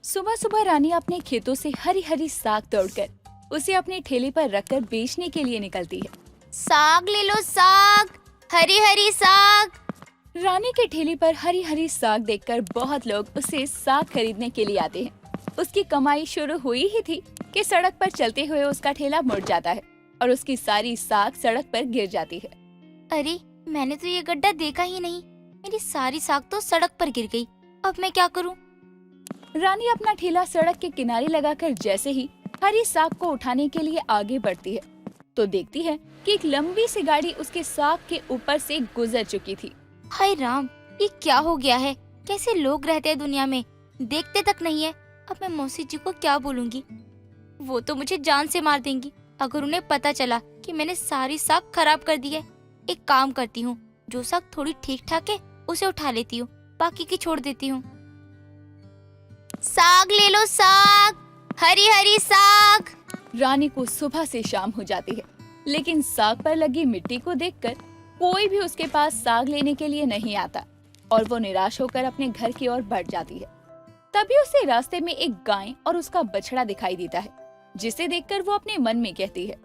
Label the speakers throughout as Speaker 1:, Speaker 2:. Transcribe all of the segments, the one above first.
Speaker 1: सुबह सुबह रानी अपने खेतों से हरी हरी साग तोड़कर उसे अपने ठेले पर रखकर बेचने के लिए निकलती है।
Speaker 2: साग ले लो, साग, हरी हरी साग।
Speaker 1: रानी के ठेले पर हरी हरी साग देखकर बहुत लोग उसे साग खरीदने के लिए आते हैं। उसकी कमाई शुरू हुई ही थी कि सड़क पर चलते हुए उसका ठेला मुड़ जाता है और उसकी सारी साग सड़क पर गिर जाती है।
Speaker 2: अरे, मैंने तो ये गड्ढा देखा ही नहीं। मेरी सारी साग तो सड़क पर गिर गई। अब मैं क्या करूं?
Speaker 1: रानी अपना ठेला सड़क के किनारे लगाकर जैसे ही हरी साग को उठाने के लिए आगे बढ़ती है तो देखती है कि एक लंबी सी गाड़ी उसके साग के ऊपर से गुजर चुकी थी।
Speaker 2: हाय राम, ये क्या हो गया है? कैसे लोग रहते हैं दुनिया में, देखते तक नहीं है। अब मैं मौसी जी को क्या बोलूंगी? वो तो मुझे जान से मार देंगी अगर उन्हें पता चला कि मैंने सारी साग खराब कर दी है। एक काम करती हूँ, जो साग थोड़ी ठीक ठाक है उसे उठा लेती हूँ, बाकी की छोड़ देती हूँ। साग ले लो, साग, हरी हरी साग।
Speaker 1: रानी को सुबह से शाम हो जाती है, लेकिन साग पर लगी मिट्टी को देखकर कोई भी उसके पास साग लेने के लिए नहीं आता और वो निराश होकर अपने घर की ओर बढ़ जाती है। तभी उसे रास्ते में एक गाय और उसका बछड़ा दिखाई देता है, जिसे देखकर वो अपने मन में कहती है,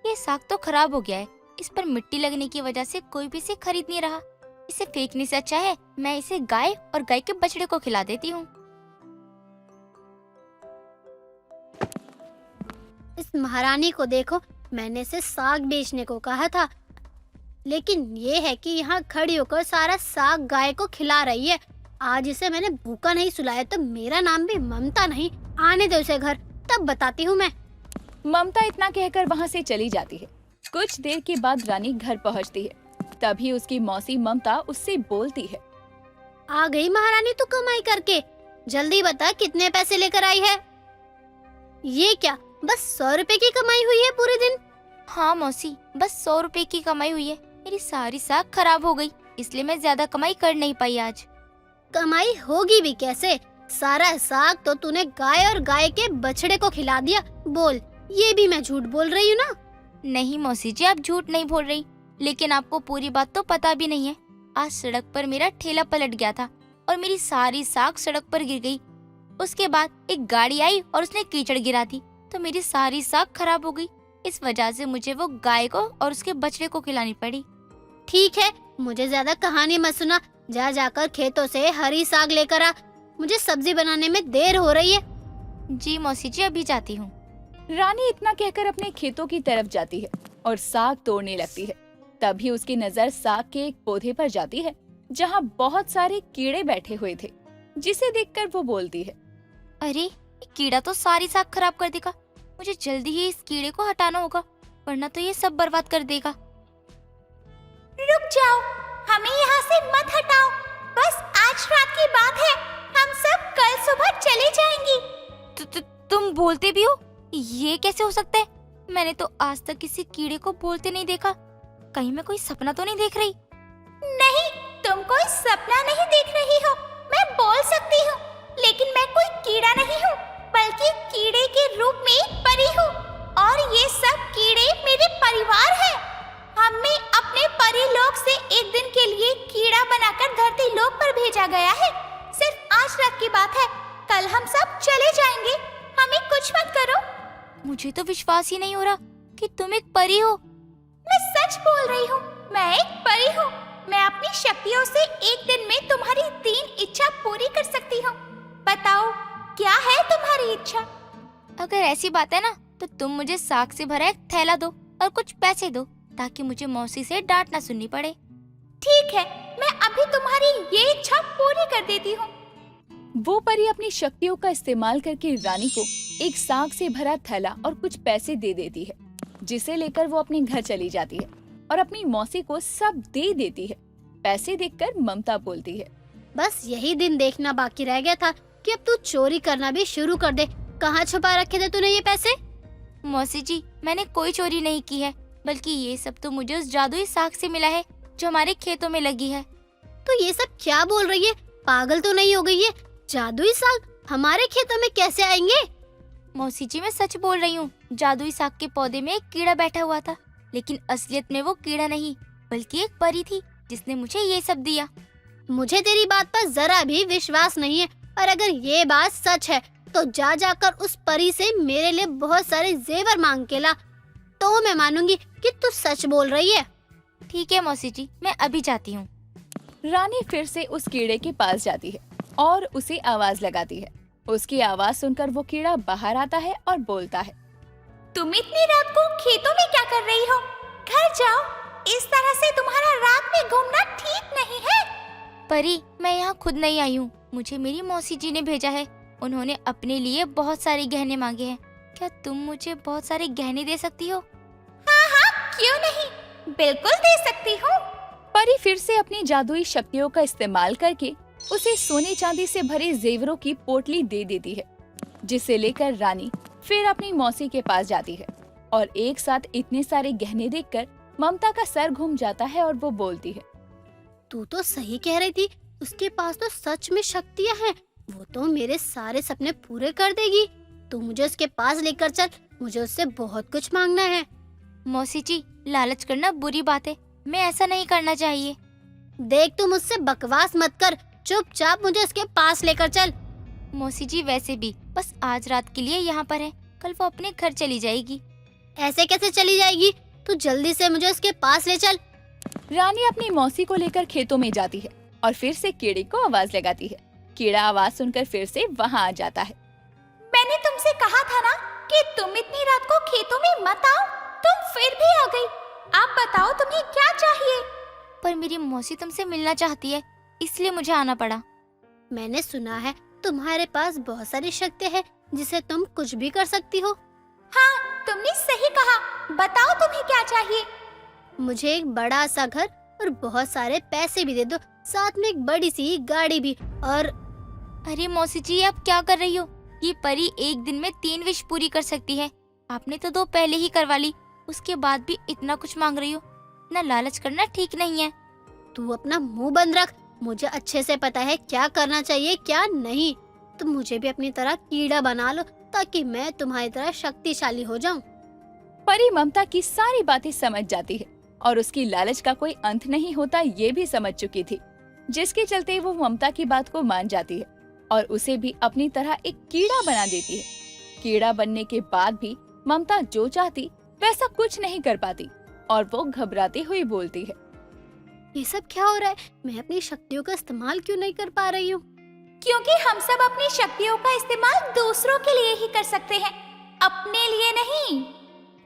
Speaker 2: ये साग तो खराब हो गया है। इस पर मिट्टी लगने की वजह से कोई भी इसे खरीद नहीं रहा। इसे फेंकने से अच्छा है मैं इसे गाय और गाय के बछड़े को खिला देती हूँ।
Speaker 3: इस महारानी को देखो, मैंने इसे साग बेचने को कहा था, लेकिन ये है कि यहाँ खड़ी होकर सारा साग गाय को खिला रही है। आज इसे मैंने भूखा नहीं सुलाया तो मेरा नाम भी ममता नहीं। आने दो इसे घर, तब बताती हूँ मैं।
Speaker 1: ममता इतना कहकर वहाँ से चली जाती है। कुछ देर के बाद रानी घर पहुँचती है। तभी उसकी मौसी ममता उससे बोलती है,
Speaker 3: आ गई महारानी तू कमाई करके, जल्दी बता कितने पैसे लेकर आई है? ये क्या, बस 100 रुपए की कमाई हुई है पूरे दिन?
Speaker 2: हाँ मौसी, बस 100 रुपए की कमाई हुई है। मेरी सारी साग खराब हो गई, इसलिए मैं ज्यादा कमाई कर नहीं पाई आज।
Speaker 3: कमाई होगी भी कैसे? सारा साग तो तूने गाय और गाय के बछड़े को खिला दिया। बोल, ये भी मैं झूठ बोल रही हूँ ना?
Speaker 2: नहीं मौसी जी, आप झूठ नहीं बोल रही, लेकिन आपको पूरी बात तो पता भी नहीं है। आज सड़क पर मेरा ठेला पलट गया था और मेरी सारी साग सड़क पर गिर गई। उसके बाद एक गाड़ी आई और उसने कीचड़ गिरा दी तो मेरी सारी साग खराब हो गई। इस वजह से मुझे वो गाय को और उसके बछड़े को खिलानी पड़ी।
Speaker 3: ठीक है, मुझे ज्यादा कहानी मत सुना। जा जाकर खेतों से हरी साग लेकर आ, मुझे सब्जी बनाने में देर हो रही है।
Speaker 2: जी मौसी जी, अभी जाती हूँ।
Speaker 1: रानी इतना कहकर अपने खेतों की तरफ जाती है और साग तोड़ने लगती है। तभी उसकी नजर साग के एक पौधे पर जाती है जहाँ बहुत सारे कीड़े बैठे हुए थे, जिसे देखकर वो बोलती है,
Speaker 2: अरे, ये कीड़ा तो सारी साग खराब कर देगा। मुझे जल्दी ही इस कीड़े को हटाना होगा, वरना तो ये सब बर्बाद कर देगा।
Speaker 4: रुक जाओ, हमें यहाँ से मत हटाओ। बस आज रात की बात है, हम सब कल सुबह चले जाएंगी।
Speaker 2: तुम बोलते भी हो? ये कैसे हो सकता है? मैंने तो आज तक किसी कीड़े को बोलते नहीं देखा। कहीं मैं कोई सपना तो नहीं देख रही?
Speaker 4: नहीं, तुम कोई सपना नहीं देख रही हो। मैं बोल सकती हूँ, लेकिन मैं कोई कीड़ा नहीं हूँ, बल्कि कीड़े के रूप में एक परी हूँ। और ये सब कीड़े मेरे परिवार हैं। हमें अपने परी लोक से एक दिन के लिए कीड़ा बनाकर धरती लोक पर भेजा गया है। सिर्फ आज रात की बात है, कल हम सब चले जाएंगे। हमें कुछ मत करो।
Speaker 2: मुझे तो विश्वास ही नहीं हो रहा कि तुम एक परी हो।
Speaker 4: मैं सच बोल रही हूँ, मैं एक परी हूँ। मैं अपनी शक्तियों से एक दिन में तुम्हारी 3 इच्छा पूरी कर सकती हूँ। बताओ, क्या है तुम्हारी इच्छा?
Speaker 2: अगर ऐसी बात है ना, तो तुम मुझे साग से भरा एक थैला दो और कुछ पैसे दो, ताकि मुझे मौसी से डांट ना सुननी पड़े।
Speaker 4: ठीक है, मैं अभी तुम्हारी ये इच्छा पूरी कर देती हूँ।
Speaker 1: वो परी अपनी शक्तियों का इस्तेमाल करके रानी को एक साग से भरा थैला और कुछ पैसे दे देती है, जिसे लेकर वो अपने घर चली जाती है और अपनी मौसी को सब दे देती है। पैसे देखकर ममता बोलती है,
Speaker 3: बस यही दिन देखना बाकी रह गया था कि अब तू चोरी करना भी शुरू कर दे। कहाँ छुपा रखे थे तूने ये पैसे?
Speaker 2: मौसी जी, मैंने कोई चोरी नहीं की है, बल्कि ये सब तो मुझे उस जादुई साग से मिला है जो हमारे खेतों में लगी है।
Speaker 3: तो ये सब क्या बोल रही है? पागल तो नहीं हो गई है? जादुई साग हमारे खेतों में कैसे आएंगे?
Speaker 2: मौसी जी, मैं सच बोल रही हूँ। जादुई साग के पौधे में एक कीड़ा बैठा हुआ था, लेकिन असलियत में वो कीड़ा नहीं, बल्कि एक परी थी जिसने मुझे ये सब दिया।
Speaker 3: मुझे तेरी बात पर जरा भी विश्वास नहीं है, और अगर ये बात सच है तो जा जाकर उस परी से मेरे लिए बहुत सारे जेवर मांग के ला, तो मैं मानूंगी कि तू सच बोल रही है।
Speaker 2: ठीक है मौसी जी, मैं अभी जाती हूँ।
Speaker 1: रानी फिर से उस कीड़े के पास जाती है और उसे आवाज लगाती है। उसकी आवाज सुनकर वो कीड़ा बाहर आता है और बोलता है,
Speaker 4: तुम इतनी रात को खेतों में क्या कर रही हो? घर जाओ, इस तरह से तुम्हारा रात में घूमना ठीक नहीं है।
Speaker 2: परी, मैं यहाँ खुद नहीं आई हूँ, मुझे मेरी मौसी जी ने भेजा है। उन्होंने अपने लिए बहुत सारे गहने मांगे हैं। क्या तुम मुझे बहुत सारे गहने दे सकती हो?
Speaker 4: हाँ हाँ, क्यों नहीं, बिल्कुल दे सकती हूँ।
Speaker 1: परी फिर से अपनी जादुई शक्तियों का इस्तेमाल करके उसे सोने चांदी से भरे जेवरों की पोटली दे देती है, जिसे लेकर रानी फिर अपनी मौसी के पास जाती है और एक साथ इतने सारे गहने देखकर ममता का सर घूम जाता है और वो बोलती है,
Speaker 3: तू तो सही कह रही थी, उसके पास तो सच में शक्तियाँ हैं। वो तो मेरे सारे सपने पूरे कर देगी। तू मुझे उसके पास लेकर चल, मुझे उससे बहुत कुछ मांगना है।
Speaker 2: मौसी जी, लालच करना बुरी बात है, मैं ऐसा नहीं करना चाहिए।
Speaker 3: देख, तू मुझसे बकवास मत कर, चुपचाप मुझे उसके पास लेकर चल।
Speaker 2: मौसी जी वैसे भी बस आज रात के लिए यहाँ पर है, कल वो अपने घर चली जाएगी।
Speaker 3: ऐसे कैसे चली जाएगी? तू जल्दी से मुझे उसके पास ले चल।
Speaker 1: रानी अपनी मौसी को लेकर खेतों में जाती है और फिर से कीड़े को आवाज लगाती है। कीड़ा आवाज सुनकर फिर से वहाँ आ जाता है।
Speaker 4: मैंने तुमसे कहा था ना कि तुम इतनी रात को खेतों में मत आओ, तुम फिर भी आ गई। आप बताओ तुम्हें क्या चाहिए?
Speaker 2: पर मेरी मौसी तुमसे मिलना चाहती है, इसलिए मुझे आना पड़ा।
Speaker 3: मैंने सुना है तुम्हारे पास बहुत सारी शक्ति है जिसे तुम कुछ भी कर सकती हो।
Speaker 4: हाँ, तुमने सही कहा। बताओ तुम्हें क्या चाहिए?
Speaker 3: मुझे एक बड़ा सा घर और बहुत सारे पैसे भी दे दो, साथ में एक बड़ी सी गाड़ी भी। और
Speaker 2: अरे मौसी जी, आप क्या कर रही हो? ये परी एक दिन में 3 विश पूरी कर सकती है। आपने तो 2 पहले ही करवा ली, उसके बाद भी इतना कुछ मांग रही हो। इतना लालच करना ठीक नहीं है।
Speaker 3: तू अपना मुंह बंद रख, मुझे अच्छे से पता है क्या करना चाहिए क्या नहीं। तुम मुझे भी अपनी तरह कीड़ा बना लो ताकि मैं तुम्हारी तरह शक्तिशाली हो जाऊं।
Speaker 1: परी ममता की सारी बातें समझ जाती है और उसकी लालच का कोई अंत नहीं होता ये भी समझ चुकी थी, जिसके चलते वो ममता की बात को मान जाती है और उसे भी अपनी तरह एक कीड़ा बना देती है। कीड़ा बनने के बाद भी ममता जो चाहती वैसा कुछ नहीं कर पाती और वो घबराती हुई बोलती है,
Speaker 3: ये सब क्या हो रहा है? मैं अपनी शक्तियों का इस्तेमाल क्यों नहीं कर पा रही हूँ?
Speaker 4: क्योंकि हम सब अपनी शक्तियों का इस्तेमाल दूसरों के लिए ही कर सकते हैं, अपने लिए नहीं।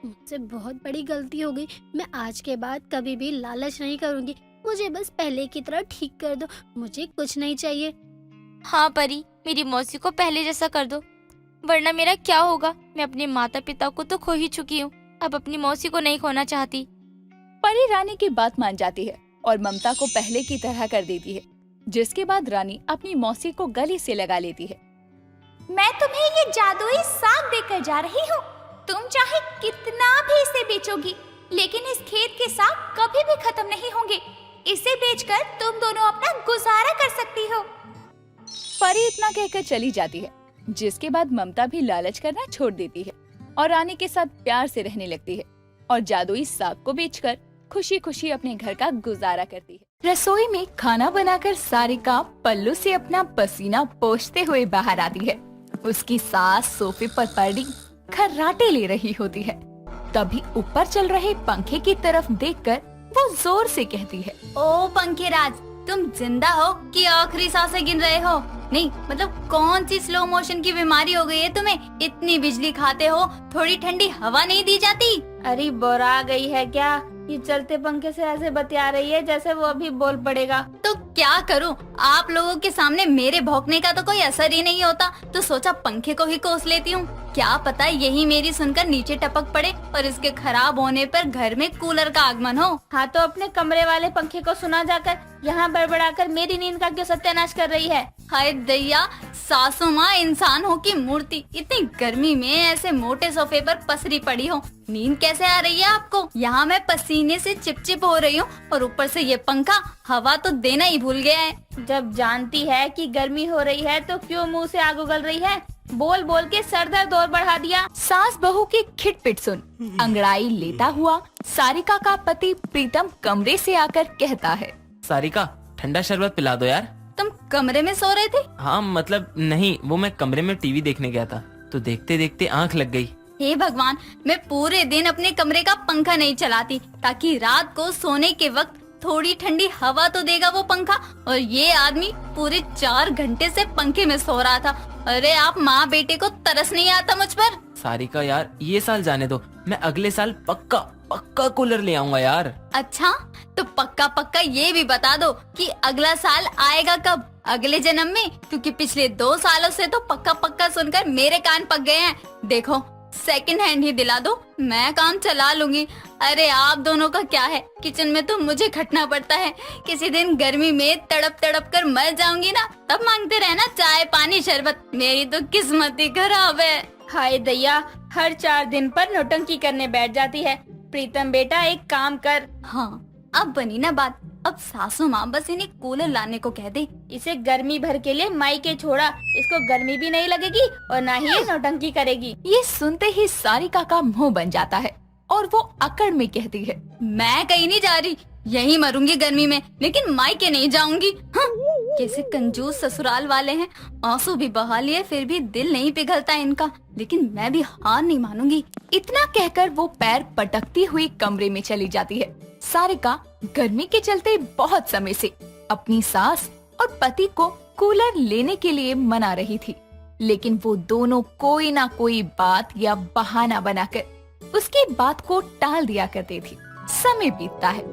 Speaker 3: मुझसे बहुत बड़ी गलती हो गई। मैं आज के बाद कभी भी लालच नहीं करूँगी। मुझे बस पहले की तरह ठीक कर दो, मुझे कुछ नहीं चाहिए।
Speaker 2: हाँ परी, मेरी मौसी को पहले जैसा कर दो, वरना मेरा क्या होगा? मैं अपने माता पिता को तो खो ही चुकी हूँ, अब अपनी मौसी को नहीं खोना चाहती।
Speaker 1: परी रानी की बात मान जाती है और ममता को पहले की तरह कर देती है, जिसके बाद रानी अपनी मौसी को गले से लगा लेती है।
Speaker 4: मैं तुम्हें ये जादुई साग देकर जा रही हूँ। तुम चाहे कितना भी इसे बेचोगी, लेकिन इस खेत के साग कभी भी खत्म नहीं होंगे। इसे बेचकर तुम दोनों अपना गुजारा कर सकती हो।
Speaker 1: परी इतना कहकर चली जाती है, जिसके बाद ममता भी लालच करना छोड़ देती है और रानी के साथ प्यार से रहने लगती है और जादुई साग को बेचकर खुशी खुशी अपने घर का गुजारा करती है। रसोई में खाना बनाकर सारिका पल्लू से अपना पसीना पोंछते हुए बाहर आती है। उसकी सास सोफे पर पड़ी खर्राटे ले रही होती है। तभी ऊपर चल रहे पंखे की तरफ देखकर वो जोर से कहती है,
Speaker 5: ओ पंखेराज, तुम जिंदा हो कि आखिरी सांसें गिन रहे हो? नहीं मतलब कौन सी स्लो मोशन की बीमारी हो गई है तुम्हें? इतनी बिजली खाते हो, थोड़ी ठंडी हवा नहीं दी जाती? अरे बोरा गई है क्या? ये चलते पंखे से ऐसे बतिया रही है जैसे वो अभी बोल पड़ेगा। तो क्या करूं? आप लोगों के सामने मेरे भौंकने का तो कोई असर ही नहीं होता, तो सोचा पंखे को ही कोस लेती हूँ। क्या पता यही मेरी सुनकर नीचे टपक पड़े और इसके खराब होने पर घर में कूलर का आगमन हो। हाँ तो अपने कमरे वाले पंखे को सुना जाकर यहाँ बड़बड़ाकर मेरी नींद का क्यों सत्यानाश कर रही है? हाय दैया, सासू माँ इंसान हो की मूर्ति, इतनी गर्मी में ऐसे मोटे सोफे पर पसरी पड़ी हो, नींद कैसे आ रही है आपको? यहाँ मैं पसीने से चिपचिप हो रही हूँ और ऊपर से ये पंखा हवा तो देना ही भूल गया है। जब जानती है कि गर्मी हो रही है तो क्यों मुँह से आग उगल रही है? बोल बोल के सर दर्द और बढ़ा दिया।
Speaker 1: सास बहू की खिटपिट सुन अंगड़ाई लेता हुआ सारिका का पति प्रीतम कमरे से आकर कहता है,
Speaker 6: सारिका, ठंडा शरबत पिला दो यार।
Speaker 5: तुम कमरे में सो रहे थे?
Speaker 6: हाँ मतलब नहीं, वो मैं कमरे में टीवी देखने गया था तो देखते देखते आंख लग गई।
Speaker 5: हे भगवान, मैं पूरे दिन अपने कमरे का पंखा नहीं चलाती ताकि रात को सोने के वक्त थोड़ी ठंडी हवा तो देगा वो पंखा, और ये आदमी पूरे 4 घंटे से पंखे में सो रहा था। अरे आप माँ बेटे को तरस नहीं आता मुझ पर?
Speaker 6: सारिका यार, ये साल जाने दो, मैं अगले साल पक्का पक्का कूलर ले आऊंगा यार।
Speaker 5: अच्छा, तो पक्का पक्का ये भी बता दो कि अगला साल आएगा कब? अगले जन्म में? क्योंकि पिछले 2 सालों से तो पक्का पक्का सुनकर मेरे कान पक गए हैं। देखो, सेकंड हैंड ही दिला दो, मैं काम चला लूंगी। अरे आप दोनों का क्या है, किचन में तो मुझे खटना पड़ता है। किसी दिन गर्मी में तड़प तड़प कर मर जाऊंगी ना, तब मांगते रहना चाय पानी शरबत। मेरी तो किस्मत ही खराब है।
Speaker 4: हाय दैया, हर 4 दिन पर नौटंकी करने बैठ जाती है। प्रीतम बेटा एक काम कर,
Speaker 5: हाँ, अब बनी ना बात। अब सासू माँ बस इन्हें कूलर लाने को कह दे।
Speaker 4: इसे गर्मी भर के लिए मायके छोड़ा, इसको गर्मी भी नहीं लगेगी और ना ही ये नौटंकी करेगी।
Speaker 1: ये सुनते ही सारिका का मुंह बन जाता है और वो अकड़ में कहती है,
Speaker 5: मैं कहीं नहीं जा रही, यहीं मरूंगी गर्मी में, लेकिन मायके नहीं जाऊंगी। हाँ, कैसे कंजूस ससुराल वाले हैं। आंसू भी बहा लिए फिर भी दिल नहीं पिघलता इनका, लेकिन मैं भी हार नहीं मानूंगी।
Speaker 1: इतना कहकर वो पैर पटकती हुई कमरे में चली जाती है। सारिका गर्मी के चलते बहुत समय से अपनी सास और पति को कूलर लेने के लिए मना रही थी, लेकिन वो दोनों कोई ना कोई बात या बहाना बनाकर उसकी बात को टाल दिया करती थी। समय बीतता है।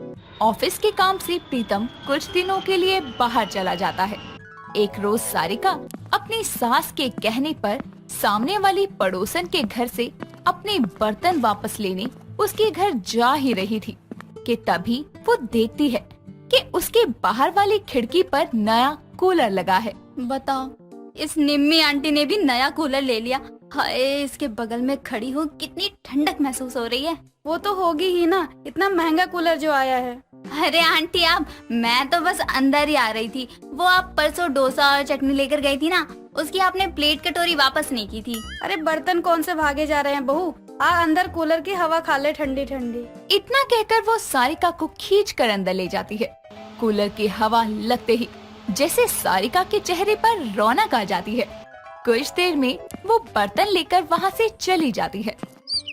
Speaker 1: ऑफिस के काम से प्रीतम कुछ दिनों के लिए बाहर चला जाता है। एक रोज सारिका अपनी सास के कहने पर सामने वाली पड़ोसन के घर से अपने बर्तन वापस लेने उसके घर जा ही रही थी कि तभी वो देखती है कि उसके बाहर वाली खिड़की पर नया कूलर लगा है।
Speaker 5: बताओ, इस निम्मी आंटी ने भी नया कूलर ले लिया। हाय, इसके बगल में खड़ी हूँ, कितनी ठंडक महसूस हो रही है।
Speaker 4: वो तो होगी ही ना, इतना महंगा कूलर जो आया है।
Speaker 5: अरे आंटी आप, मैं तो बस अंदर ही आ रही थी। वो आप परसों डोसा और चटनी लेकर गई थी ना, उसकी आपने प्लेट कटोरी वापस नहीं की थी।
Speaker 4: अरे बर्तन कौन से भागे जा रहे हैं बहू, आ अंदर कूलर की हवा खा ले ठंडी ठंडी।
Speaker 1: इतना कहकर वो सारिका को खींच कर अंदर ले जाती है। कूलर की हवा लगते ही जैसे सारिका के चेहरे पर रौनक आ जाती है। कुछ देर में वो बर्तन लेकर वहाँ से चली जाती है।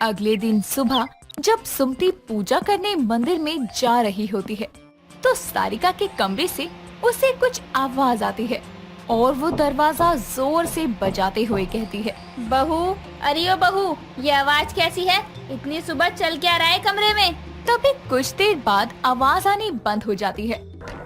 Speaker 1: अगले दिन सुबह जब सुमति पूजा करने मंदिर में जा रही होती है तो सारिका के कमरे से उसे कुछ आवाज आती है और वो दरवाजा जोर से बजाते हुए कहती है,
Speaker 4: बहू, अरे ओ बहू, ये आवाज कैसी है? इतनी सुबह चल क्या रहा है कमरे में?
Speaker 1: तभी कुछ देर बाद आवाज आनी बंद हो जाती है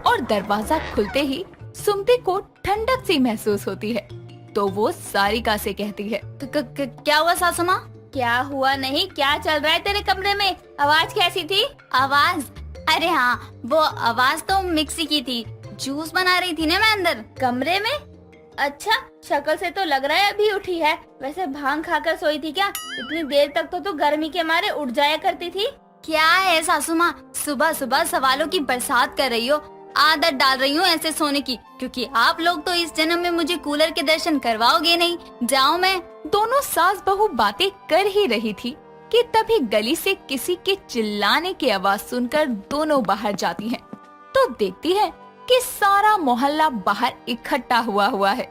Speaker 1: और दरवाजा खुलते ही सुमति को ठंडक सी महसूस होती है। तो वो सारिका से कहती है,
Speaker 5: क्या हुआ सासू माँ?
Speaker 4: क्या हुआ नहीं, क्या चल रहा है तेरे कमरे में? आवाज कैसी थी?
Speaker 5: आवाज? अरे हाँ, वो आवाज तो मिक्सी की थी। जूस बना रही थी ना मैं अंदर
Speaker 4: कमरे में। अच्छा, शक्ल से तो लग रहा है अभी उठी है। वैसे भांग खाकर सोई थी क्या? इतनी देर तक तो तू गर्मी के मारे उठ जाया करती थी।
Speaker 5: क्या है सासू माँ, सुबह सुबह सवालों की बरसात कर रही हो। आदत डाल रही हूँ ऐसे सोने की, क्योंकि आप लोग तो इस जन्म में मुझे कूलर के दर्शन करवाओगे नहीं। जाओ मैं।
Speaker 1: दोनों सास बहू बातें कर ही रही थी कि तभी गली से किसी के चिल्लाने की आवाज सुनकर दोनों बाहर जाती हैं। तो देखती है कि सारा मोहल्ला बाहर इकट्ठा हुआ है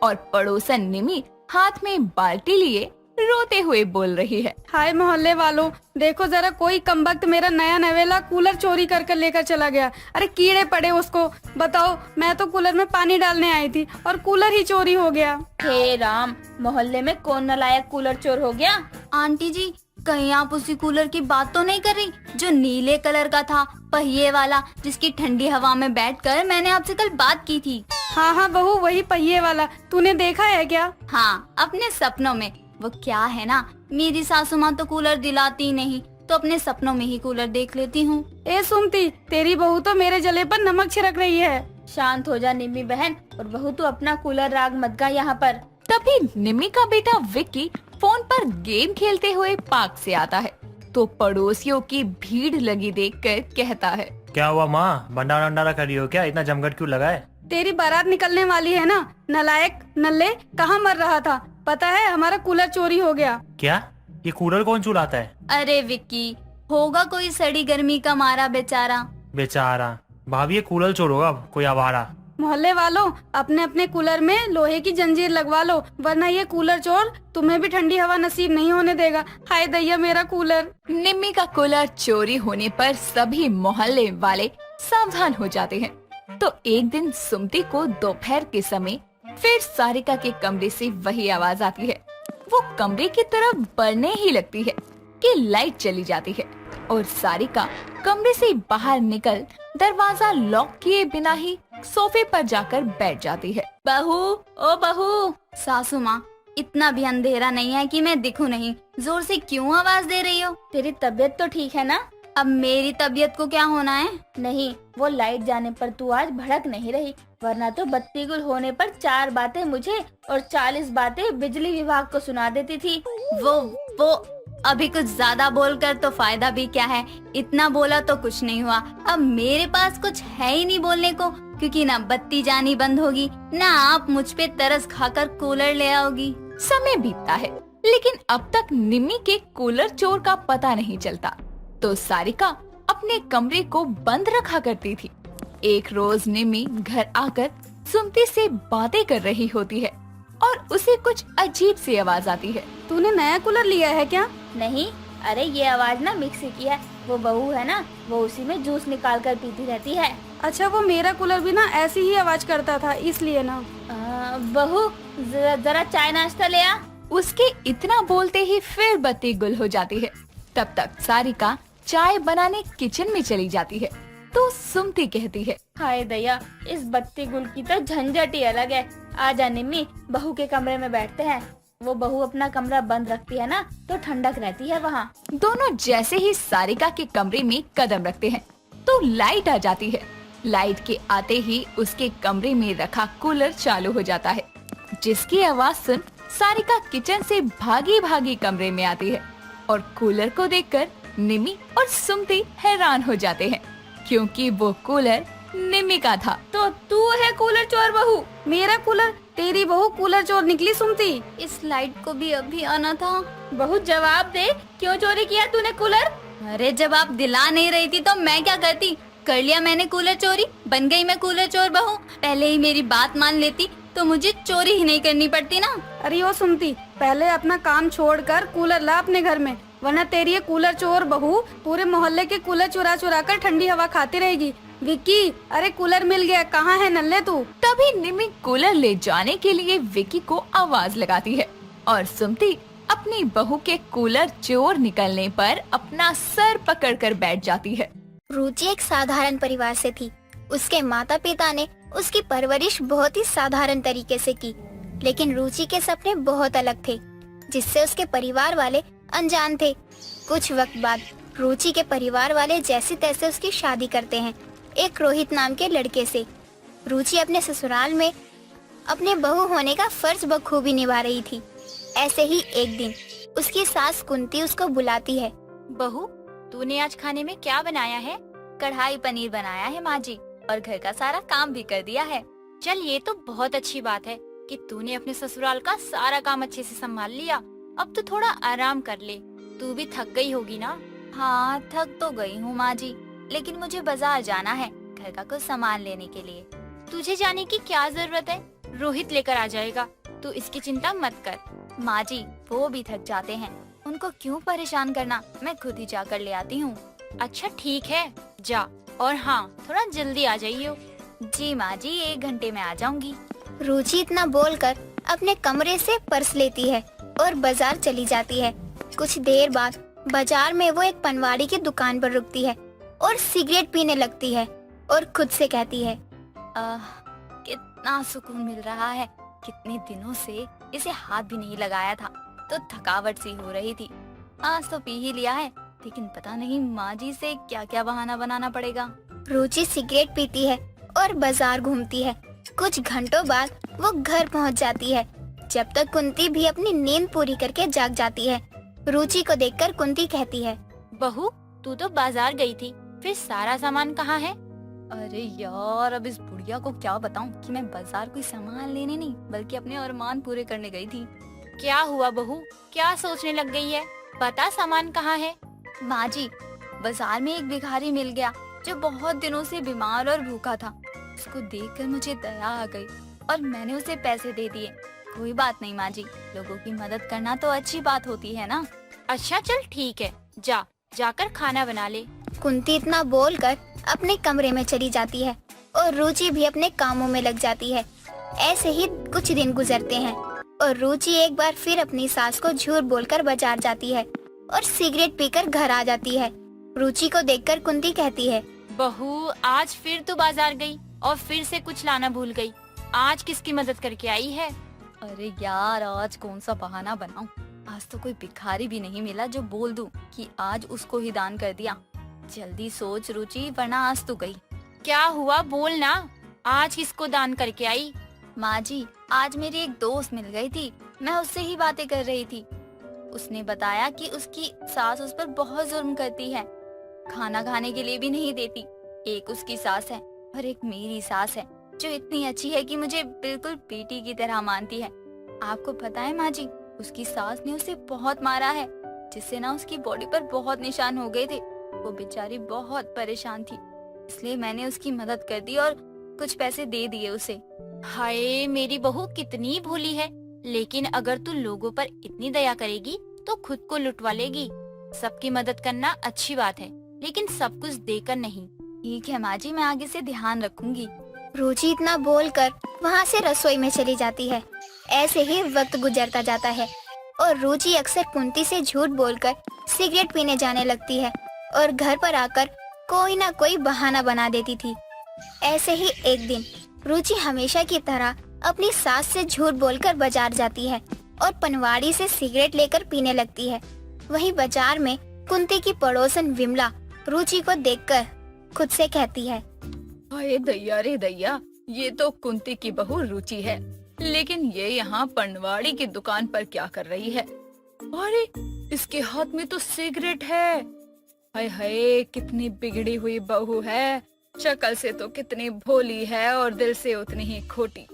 Speaker 1: और पड़ोसन निमी हाथ में बाल्टी लिए रोते हुए बोल रही है,
Speaker 4: हाय मोहल्ले वालों, देखो जरा, कोई कमबख्त मेरा नया नवेला कूलर चोरी कर लेकर चला गया। अरे कीड़े पड़े उसको। बताओ, मैं तो कूलर में पानी डालने आई थी और कूलर ही चोरी हो गया। हे राम, मोहल्ले में कौन नालायक कूलर चोर हो गया?
Speaker 5: आंटी जी, कहीं आप उसी कूलर की बात तो नहीं कर रही जो नीले कलर का था, पहिए वाला, जिसकी ठंडी हवा में बैठकर मैंने आपसे कल बात की थी?
Speaker 4: हाँ बहू, वही पहिए वाला। तूने देखा है क्या?
Speaker 5: हाँ, अपने सपनों में। वो क्या है ना, मेरी सासू माँ तो कूलर दिलाती नहीं, तो अपने सपनों में ही कूलर देख लेती हूँ।
Speaker 4: ए सुमती, तेरी बहू तो मेरे जले पर नमक छिड़क रही है। शांत हो जा निम्मी बहन, और बहू तू अपना कूलर राग मत गा यहाँ पर।
Speaker 1: तभी निम्मी का बेटा विक्की फोन पर गेम खेलते हुए पार्क से आता है तो पड़ोसियों की भीड़ लगी देखकर कहता है,
Speaker 7: क्या हुआ माँ, भंडारा वंडारा कर रही हो क्या? इतना जमघट क्यों लगा है?
Speaker 4: तेरी बारात निकलने वाली है ना, नलायक नल्ले, कहाँ मर रहा था? पता है, हमारा कूलर चोरी हो गया।
Speaker 7: क्या? ये कूलर कौन चुलाता है?
Speaker 5: अरे विक्की, होगा कोई सड़ी गर्मी का मारा बेचारा।
Speaker 7: बेचारा। भाभी, ये कूलर चोर होगा कोई आवारा।
Speaker 8: मोहल्ले वालों, अपने अपने कूलर में लोहे की जंजीर लगवा लो, वरना ये कूलर चोर तुम्हें भी ठंडी हवा नसीब नहीं होने देगा। हाय दैया मेरा कूलर।
Speaker 1: निम्मी का कूलर चोरी होने पर सभी मोहल्ले वाले सावधान हो जाते हैं। तो एक दिन सुमति को दोपहर के समय फिर सारिका के कमरे से वही आवाज आती है। वो कमरे की तरफ बढ़ने ही लगती है कि लाइट चली जाती है और सारिका कमरे से बाहर निकल दरवाजा लॉक किए बिना ही सोफे पर जाकर बैठ जाती है।
Speaker 5: बहू, ओ बहू। सासू माँ, इतना भी अंधेरा नहीं है कि मैं दिखूं नहीं। जोर से क्यों आवाज दे रही हो? तेरी तबीयत तो ठीक है ना? अब मेरी तबीयत को क्या होना है? नहीं, वो लाइट जाने पर तू आज भड़क नहीं रही, वरना तो बत्ती गुल होने पर 4 बातें मुझे और 40 बातें बिजली विभाग को सुना देती थी। वो अभी कुछ ज्यादा बोलकर तो फायदा भी क्या है? इतना बोला तो कुछ नहीं हुआ। अब मेरे पास कुछ है ही नहीं बोलने को, क्योंकि ना बत्ती जानी बंद होगी, ना आप मुझ पे तरस खाकर कूलर ले आओगी।
Speaker 1: समय बीतता है, लेकिन अब तक निम्मी के कूलर चोर का पता नहीं चलता। तो सारिका अपने कमरे को बंद रखा करती थी। एक रोज निम्मी घर आकर सुमति से बातें कर रही होती है और उसे कुछ अजीब सी आवाज आती है।
Speaker 8: तूने नया कूलर लिया है क्या?
Speaker 5: नहीं, अरे ये आवाज ना मिक्सी की है। वो बहू है ना, वो उसी में जूस निकाल कर पीती रहती है।
Speaker 8: अच्छा, वो मेरा कूलर भी ना ऐसी ही आवाज करता था, इसलिए ना।
Speaker 5: बहू, जरा चाय नाश्ता ले आ।
Speaker 1: उसके इतना बोलते ही फिर बत्ती गुल हो जाती है। तब तक सारिका चाय बनाने किचन में चली जाती है। तो सुमति कहती है,
Speaker 5: हाय दया, इस बत्ती गुल की तो झंझट ही अलग है। आजा निम्मी, बहू के कमरे में बैठते हैं। वो बहू अपना कमरा बंद रखती है ना, तो ठंडक रहती है वहाँ।
Speaker 1: दोनों जैसे ही सारिका के कमरे में कदम रखते हैं तो लाइट आ जाती है। लाइट के आते ही उसके कमरे में रखा कूलर चालू हो जाता है, जिसकी आवाज सुन सारिका किचन से भागी भागी कमरे में आती है और कूलर को देखकर निम्मी और सुमति हैरान हो जाते हैं, क्योंकि वो कूलर निम्मी का था।
Speaker 5: तो तू है कूलर चोर बहू?
Speaker 8: मेरा कूलर? तेरी बहू कूलर चोर निकली सुमति।
Speaker 5: इस लाइट को भी अभी आना था। बहू जवाब दे, क्यों चोरी किया तूने कूलर? अरे जब आप दिला नहीं रही थी तो मैं क्या करती? कर लिया मैंने कूलर चोरी, बन गई मैं कूलर चोर बहू। पहले ही मेरी बात मान लेती तो मुझे चोरी ही नहीं करनी पड़ती ना।
Speaker 8: अरे ओ सुमति, पहले अपना काम छोड़कर कूलर ला अपने घर में, वरना तेरी ये कूलर चोर बहू पूरे मोहल्ले के कूलर चुरा चुरा कर ठंडी हवा खाती रहेगी। विक्की, अरे कूलर मिल गया, कहाँ है नल्ले तू?
Speaker 1: तभी निम्मी कूलर ले जाने के लिए विक्की को आवाज लगाती है और सुमति अपनी बहू के कूलर चोर निकलने पर अपना सर पकड़कर बैठ जाती है।
Speaker 3: रुचि एक साधारण परिवार से थी। उसके माता पिता ने उसकी परवरिश बहुत ही साधारण तरीके से की, लेकिन रुचि के सपने बहुत अलग थे, जिससे उसके परिवार वाले अनजान थे। कुछ वक्त बाद रुचि के परिवार वाले जैसे तैसे उसकी शादी करते हैं, एक रोहित नाम के लड़के से। रुचि अपने ससुराल में अपने बहू होने का फर्ज बखूबी निभा रही थी। ऐसे ही एक दिन उसकी सास कुंती उसको बुलाती है।
Speaker 5: बहू, तूने आज खाने में क्या बनाया है? कढ़ाई पनीर बनाया है माँ जी, और घर का सारा काम भी कर दिया है। चल, ये तो बहुत अच्छी बात है कि तूने अपने ससुराल का सारा काम अच्छे से संभाल लिया। अब तो थोड़ा आराम कर ले। तू भी थक गई होगी ना? हाँ, थक तो गई हूँ माँ जी, लेकिन मुझे बाजार जाना है घर का कुछ सामान लेने के लिए। तुझे जाने की क्या जरूरत है? रोहित लेकर आ जाएगा, तू इसकी चिंता मत कर। माँ जी, वो भी थक जाते हैं, उनको क्यों परेशान करना, मैं खुद ही जाकर ले आती हूँ। अच्छा ठीक है, जा, और हाँ, थोड़ा जल्दी आ जाइए। जी माँ जी, 1 घंटे में आ जाऊंगी।
Speaker 3: रुचि इतना बोलकर अपने कमरे से पर्स लेती है और बाजार चली जाती है। कुछ देर बाद बाजार में वो एक पनवाड़ी की दुकान पर रुकती है और सिगरेट पीने लगती है और खुद से कहती है,
Speaker 5: कितना सुकून मिल रहा है। कितने दिनों से इसे हाथ भी नहीं लगाया था, तो थकावट सी हो रही थी। आज तो पी ही लिया है, लेकिन पता नहीं माँ जी से क्या क्या बहाना बनाना पड़ेगा।
Speaker 3: रुचि सिगरेट पीती है और बाजार घूमती है। कुछ घंटों बाद वो घर पहुंच जाती है, जब तक कुंती भी अपनी नींद पूरी करके जाग जाती है। रुचि को देखकर कुंती कहती है,
Speaker 5: बहू, तू तो बाजार गई थी, फिर सारा सामान कहाँ है? अरे यार, अब इस बुढ़िया को क्या बताऊं कि मैं बाजार कोई सामान लेने नहीं बल्कि अपने अरमान पूरे करने गई थी। क्या हुआ बहू, क्या सोचने लग गई है? बता, सामान कहाँ है? माँ जी, बाजार में एक भिखारी मिल गया जो बहुत दिनों से बीमार और भूखा था। उसको देखकर मुझे दया आ गई और मैंने उसे पैसे दे दिए। कोई बात नहीं माँ जी, लोगों की मदद करना तो अच्छी बात होती है ना।
Speaker 2: अच्छा चल ठीक है, जाकर खाना बना ले।
Speaker 3: कुंती इतना बोलकर अपने कमरे में चली जाती है और रुचि भी अपने कामों में लग जाती है। ऐसे ही कुछ दिन गुजरते हैं और रुचि एक बार फिर अपनी सास को झूठ बोलकर बाजार जाती है और सिगरेट पीकर घर आ जाती है। रुचि को देखकर कुंती कहती है,
Speaker 2: बहू आज फिर तू बाजार गई और फिर से कुछ लाना भूल गई। आज किसकी मदद करके आई है?
Speaker 5: अरे यार, आज कौन सा बहाना बनाऊं? आज तो कोई भिखारी भी नहीं मिला जो बोल दूं कि आज उसको ही दान कर दिया। जल्दी सोच रुचि, वरना आज तू गई।
Speaker 2: क्या हुआ बोल ना, आज किसको दान करके आई?
Speaker 5: माँ जी, आज मेरी एक दोस्त मिल गई थी, मैं उससे ही बातें कर रही थी। उसने बताया कि उसकी सास उस पर बहुत जुल्म करती है, खाना खाने के लिए भी नहीं देती। एक उसकी सास है और एक मेरी सास है जो इतनी अच्छी है कि मुझे बिल्कुल बेटी की तरह मानती है। आपको पता है माँ जी, उसकी सास ने उसे बहुत मारा है, जिससे ना उसकी बॉडी पर बहुत निशान हो गए थे। वो बेचारी बहुत परेशान थी, इसलिए मैंने उसकी मदद कर दी और कुछ पैसे दे दिए उसे।
Speaker 2: हाय मेरी बहू कितनी भोली है, लेकिन अगर तू लोगों पर इतनी दया करेगी तो खुद को लुटवा लेगी। सबकी मदद करना अच्छी बात है, लेकिन सब कुछ देकर नहीं।
Speaker 5: ठीक है माँ जी, मैं आगे से ध्यान रखूंगी।
Speaker 3: रुचि इतना बोलकर वहाँ से रसोई में चली जाती है। ऐसे ही वक्त गुजरता जाता है और रुचि अक्सर कुंती से झूठ बोलकर सिगरेट पीने जाने लगती है और घर पर आकर कोई ना कोई बहाना बना देती थी। ऐसे ही एक दिन रुचि हमेशा की तरह अपनी सास से झूठ बोलकर बाजार जाती है और पनवाड़ी से सिगरेट लेकर पीने लगती है। वहीं बाजार में कुंती की पड़ोसन विमला रुचि को देखकर खुद से कहती है,
Speaker 1: अरे दैया रे दैया, ये तो कुंती की बहू रुचि है, लेकिन ये यहाँ पनवाड़ी की दुकान पर क्या कर रही है? अरे इसके हाथ में तो सिगरेट है। हाय हाय, कितनी बिगड़ी हुई बहू है। शक्ल से तो कितनी भोली है और दिल से उतनी ही खोटी।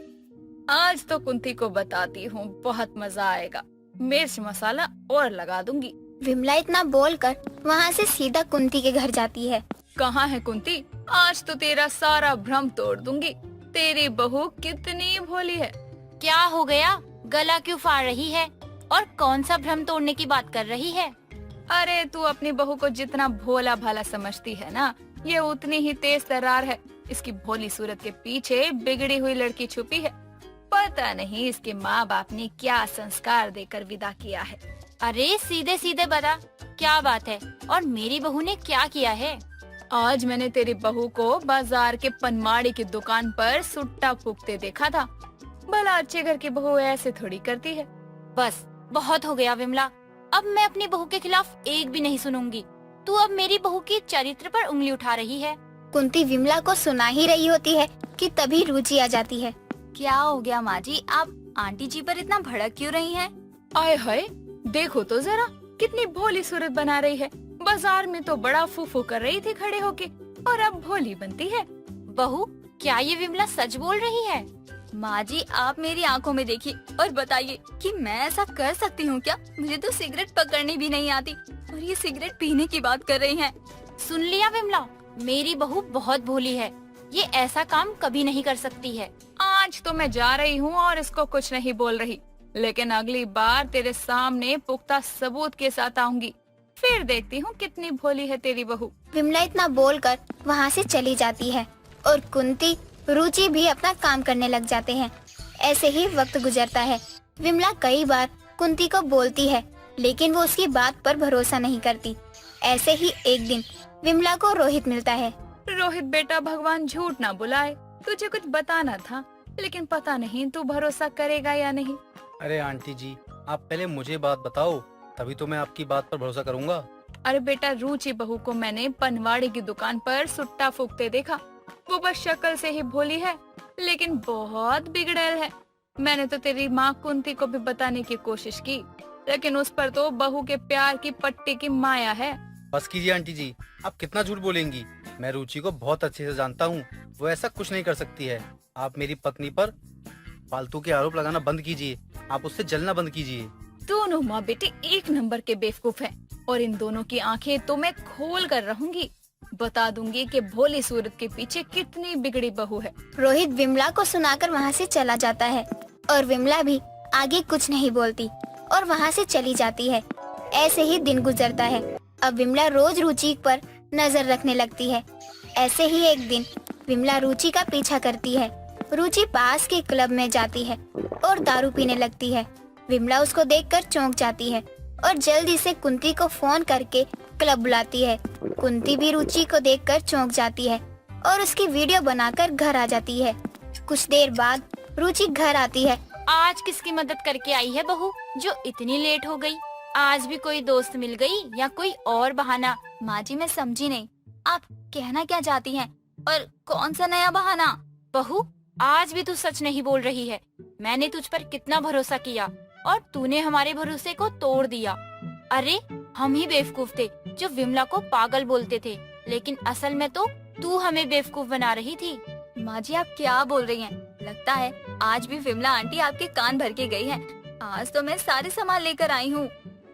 Speaker 1: आज तो कुंती को बताती हूँ, बहुत मजा आएगा। मिर्च मसाला और लगा दूंगी।
Speaker 3: विमला इतना बोलकर वहाँ से सीधा कुंती के घर जाती है।
Speaker 1: कहाँ है कुंती? आज तो तेरा सारा भ्रम तोड़ दूंगी। तेरी बहू कितनी भोली है।
Speaker 2: क्या हो गया, गला क्यों फाड़ रही है और कौन सा भ्रम तोड़ने की बात कर रही है?
Speaker 1: अरे तू अपनी बहू को जितना भोला भाला समझती है ना, ये उतनी ही तेज तर्रार है। इसकी भोली सूरत के पीछे बिगड़ी हुई लड़की छुपी है। पता नहीं इसके माँ बाप ने क्या संस्कार देकर विदा किया है।
Speaker 2: अरे सीधे सीधे बता, क्या बात है और मेरी बहू ने क्या किया है?
Speaker 1: आज मैंने तेरी बहू को बाजार के पनवाड़ी की दुकान पर सुट्टा फूकते देखा था। भला अच्छे घर की बहू ऐसे थोड़ी करती है।
Speaker 2: बस बहुत हो गया विमला, अब मैं अपनी बहू के खिलाफ एक भी नहीं सुनूंगी। तू अब मेरी बहू के चरित्र पर उंगली उठा रही है।
Speaker 3: कुंती विमला को सुना ही रही होती है कि तभी रुचि आ जाती है।
Speaker 5: क्या हो गया माँ जी, आप आंटी जी पर इतना भड़क क्यों रही हैं?
Speaker 1: आए हाय, देखो तो जरा कितनी भोली सूरत बना रही है। बाजार में तो बड़ा फूफू कर रही थी खड़े होके, और अब भोली बनती है।
Speaker 2: बहू, क्या ये विमला सच बोल रही है?
Speaker 5: माँ जी, आप मेरी आंखों में देखिए और बताइए कि मैं ऐसा कर सकती हूँ क्या? मुझे तो सिगरेट पकड़नी भी नहीं आती और ये सिगरेट पीने की बात कर रही हैं।
Speaker 2: सुन लिया विमला, मेरी बहू बहुत भोली है, ये ऐसा काम कभी नहीं कर सकती है।
Speaker 1: आज तो मैं जा रही हूँ और इसको कुछ नहीं बोल रही, लेकिन अगली बार तेरे सामने पुख्ता सबूत के साथ आऊंगी। फिर देखती हूँ कितनी भोली है तेरी बहू।
Speaker 3: विमला इतना बोलकर वहाँ से चली जाती है और कुंती रुचि भी अपना काम करने लग जाते हैं। ऐसे ही वक्त गुजरता है। विमला कई बार कुंती को बोलती है, लेकिन वो उसकी बात पर भरोसा नहीं करती। ऐसे ही एक दिन विमला को रोहित मिलता है।
Speaker 1: रोहित बेटा, भगवान झूठ ना बुलाए, तुझे कुछ बताना था, लेकिन पता नहीं तू भरोसा करेगा या नहीं।
Speaker 9: अरे आंटी जी, आप पहले मुझे बात बताओ, तभी तो मैं आपकी बात पर भरोसा करूंगा।
Speaker 1: अरे बेटा, रुचि बहू को मैंने पनवाड़ी की दुकान पर सुट्टा फूकते देखा। वो बस शक्ल से ही भोली है, लेकिन बहुत बिगड़ैल है। मैंने तो तेरी माँ कुंती को भी बताने की कोशिश की, लेकिन उस पर तो बहू के प्यार की पट्टी की माया है।
Speaker 9: बस कीजिए आंटी जी, आप कितना झूठ बोलेंगी। मैं रुचि को बहुत अच्छे से जानता हूँ, वो ऐसा कुछ नहीं कर सकती है। आप मेरी पत्नी पर फालतू के आरोप लगाना बंद कीजिए, आप उससे जलना बंद कीजिए।
Speaker 1: दोनों माँ बेटे एक नंबर के बेवकूफ हैं, और इन दोनों की आंखें तो मैं खोल कर रहूंगी। बता दूंगी कि भोली सूरत के पीछे कितनी बिगड़ी बहू है।
Speaker 4: रोहित विमला को सुनाकर वहाँ से चला जाता है और विमला भी आगे कुछ नहीं बोलती और वहाँ से चली जाती है। ऐसे ही दिन गुजरता है। अब विमला रोज रुचि पर नजर रखने लगती है। ऐसे ही एक दिन विमला रुचि का पीछा करती है। रुचि पास के क्लब में जाती है और दारू पीने लगती है। विमला उसको देखकर चौंक जाती है और जल्दी से कुंती को फोन करके क्लब बुलाती है। कुंती भी रुचि को देखकर चौंक जाती है और उसकी वीडियो बनाकर घर आ जाती है। कुछ देर बाद रुचि घर आती है।
Speaker 2: आज किसकी मदद करके आई है बहू जो इतनी लेट हो गई? आज भी कोई दोस्त मिल गई या कोई और बहाना? माँ जी मैं समझी नहीं, आप कहना क्या चाहती हैं? और कौन सा नया बहाना? बहू आज भी तू सच नहीं बोल रही है। मैंने तुझ पर कितना भरोसा किया और तूने हमारे भरोसे को तोड़ दिया। अरे हम ही बेवकूफ थे जो विमला को पागल बोलते थे, लेकिन असल में तो तू हमें बेवकूफ बना रही थी। माँ जी आप क्या बोल रही हैं? लगता है आज भी विमला आंटी आपके कान भर के गई है। आज तो मैं सारे सामान लेकर आई हूँ।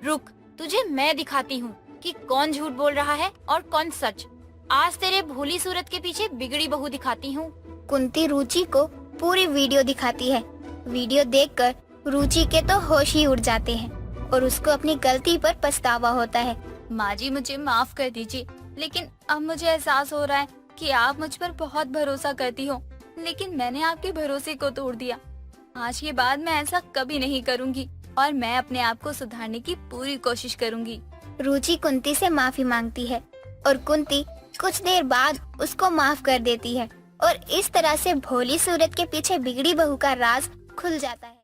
Speaker 2: रुक, तुझे मैं दिखाती हूँ कि कौन झूठ बोल रहा है और कौन सच। आज तेरे भोली सूरत के पीछे बिगड़ी बहू दिखाती हूँ।
Speaker 4: कुंती रुचि को पूरी वीडियो दिखाती है। वीडियो देखकर रुचि के तो होश ही उड़ जाते हैं और उसको अपनी गलती पर पछतावा होता है।
Speaker 2: माँ जी मुझे माफ कर दीजिए, लेकिन अब मुझे एहसास हो रहा है कि आप मुझ पर बहुत भरोसा करती हो, लेकिन मैंने आपके भरोसे को तोड़ दिया। आज के बाद मैं ऐसा कभी नहीं करूँगी और मैं अपने आप को सुधारने की पूरी कोशिश करूँगी।
Speaker 4: रुचि कुंती से माफी मांगती है और कुंती कुछ देर बाद उसको माफ कर देती है और इस तरह से भोली सूरत के पीछे बिगड़ी बहू का राज खुल जाता है।